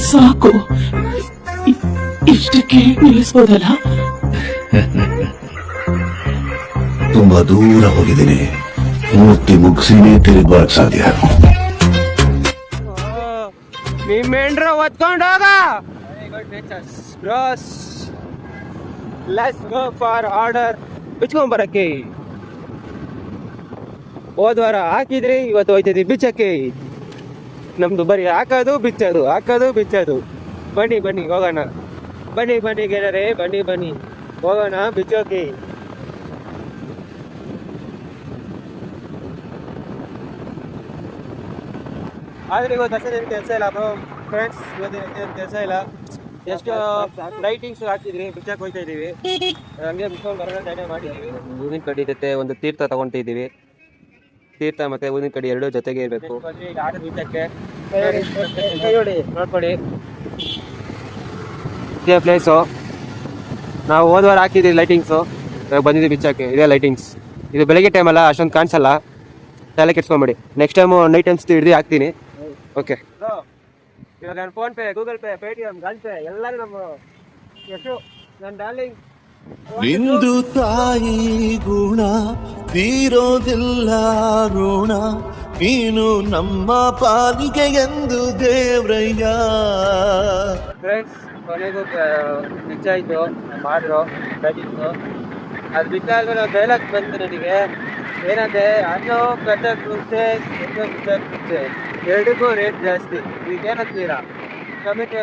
ಸಾಕು, ಇಷ್ಟಕ್ಕೆ ನಿಲ್ಲಿಸ್ಬೋದಲ್ಲ? ತುಂಬಾ ದೂರ ಹೋಗಿದ್ದೀನಿ, ಮೂರ್ತಿ ಮುಗಿಸಿನೇ ತಿರುಗಿ ಬರಕ್ ಸಾಧ್ಯ. ನಿಮ್ಮೆಂಡ್ರ ಒತ್ಕೊಂಡೋಗ. ಲೆಟ್ಸ್ ಗೋ ಫಾರ್ ಆರ್ಡರ್ ಬಿಚ್ಕೊಂಬರಕ್ಕೆ. ಹೋದ್ವಾರ ಹಾಕಿದ್ರಿ, ಇವತ್ತು ಹೋಯ್ತಿದ್ವಿ ಬಿಚ್ಚಕ್ಕೆ. ನಮ್ದು ಬರೀ ಹಾಕೋದು ಬಿಚ್ಚೋದು, ಹಾಕೋದು ಬಿಚ್ಚೋದು. ಬನ್ನಿ ಬನ್ನಿ ಹೋಗೋಣ, ಬನ್ನಿ ಬನ್ನಿ ಗೆಳರೆ, ಬನ್ನಿ ಬನ್ನಿ ಹೋಗೋಣ ಬಿಚ್ಚೋಕೆ. ಆದ್ರೆ ಇವತ್ತು ಅಷ್ಟೇ ಕೆಲಸ ಇಲ್ಲ ಬ್ರೋ ಫ್ರೆಂಡ್ಸ್, ಇವತ್ತು ಕೆಲಸ ಇಲ್ಲ. ಎಷ್ಟು ಲೈಟಿಂಗ್ಸ್ ಹಾಕಿದ್ರಿ, ಬಿಚ್ಚಕ್ಕೆ ಹೋಗ್ತಾ ಇದೀವಿ. ಹಂಗೆ ಬಿಚ್ಕೊಂಡು ಬರೋಣ ತಡೆ ಮಾಡಿದ್ದೀವಿ. ಊದಿನ ಕಡ್ಡಿ ಜೊತೆ ಒಂದು ತೀರ್ಥ ತಗೊಂತಿದ್ದೀವಿ. ತೀರ್ಥ ಮತ್ತೆ ಊದಿನ ಕಡ್ಡಿ ಎರಡೂ ಜೊತೆಗೆ ಇರಬೇಕು. ಆರ್ಡರ್ ಬಿಚ್ಚಕ್ಕೆ ನೋಡ್ಕೊಳ್ಳಿ, ಇದೇ ಪ್ಲೇಸು. ನಾವು ಹೋದ್ವಾರ ಹಾಕಿದ್ದೀವಿ ಲೈಟಿಂಗ್ಸು, ಬಂದಿದ್ದೀವಿ ಬಿಚ್ಚಕ್ಕೆ. ಇದೇ ಲೈಟಿಂಗ್ಸ್. ಇದು ಬೆಳಗ್ಗೆ ಟೈಮ್ ಅಲ್ಲ, ಅಷ್ಟೊಂದು ಕಾಣಿಸಲ್ಲ, ತಲೆ ಕೆಡ್ಸ್ಕೊಂಬೇಡಿ. ನೆಕ್ಸ್ಟ್ ಟೈಮು ನೈಟ್ ಟೈಮ್ಸ್ ಹಿಡಿದು ಹಾಕ್ತೀನಿ. ಓಕೆ, ಇವಾಗ ನಾನು phone pay, Google pay, Paytm, gun pay ಎಲ್ಲರೂ ನಮ್ಮ ಎಷ್ಟು ನನ್ನ ಡಾರ್ಲಿಂಗ್. ನಿಂದು ತಾಯಿ ಗುಣ ತೀರೋದಿಲ್ಲ ಋಣ, ನೀನು ನಮ್ಮ ಪಾಲಿಗೆ ಎಂದು ದೇವ್ರಯ್ಯ. ಫ್ರೆಂಡ್ಸ್, ಕೊನೆಗೂ ಬಿಚ್ಚಾಯಿತು, ಮಾಡಿದ್ರು ಲೈಟಿಂಗ್ಸು. ಅದು ಬಿಟ್ಟಾಗ ನಾವು ಡೈಲಾಗ್ ಬಂತು ನನಗೆ, ಏನಂದರೆ ಅನ್ನೋ ಕಟ್ಟಕ್ಕೆ ಮುಂಚೆ ಇನ್ನೂ ಬಿಚ್ಚಕ್ಕೆ ಮುಂಚೆ ಎರಡಕ್ಕೂ ರೇಟ್ ಜಾಸ್ತಿ. ಇದಕ್ಕೇನಂತೀರಾ? ಕಮೆಂಟ್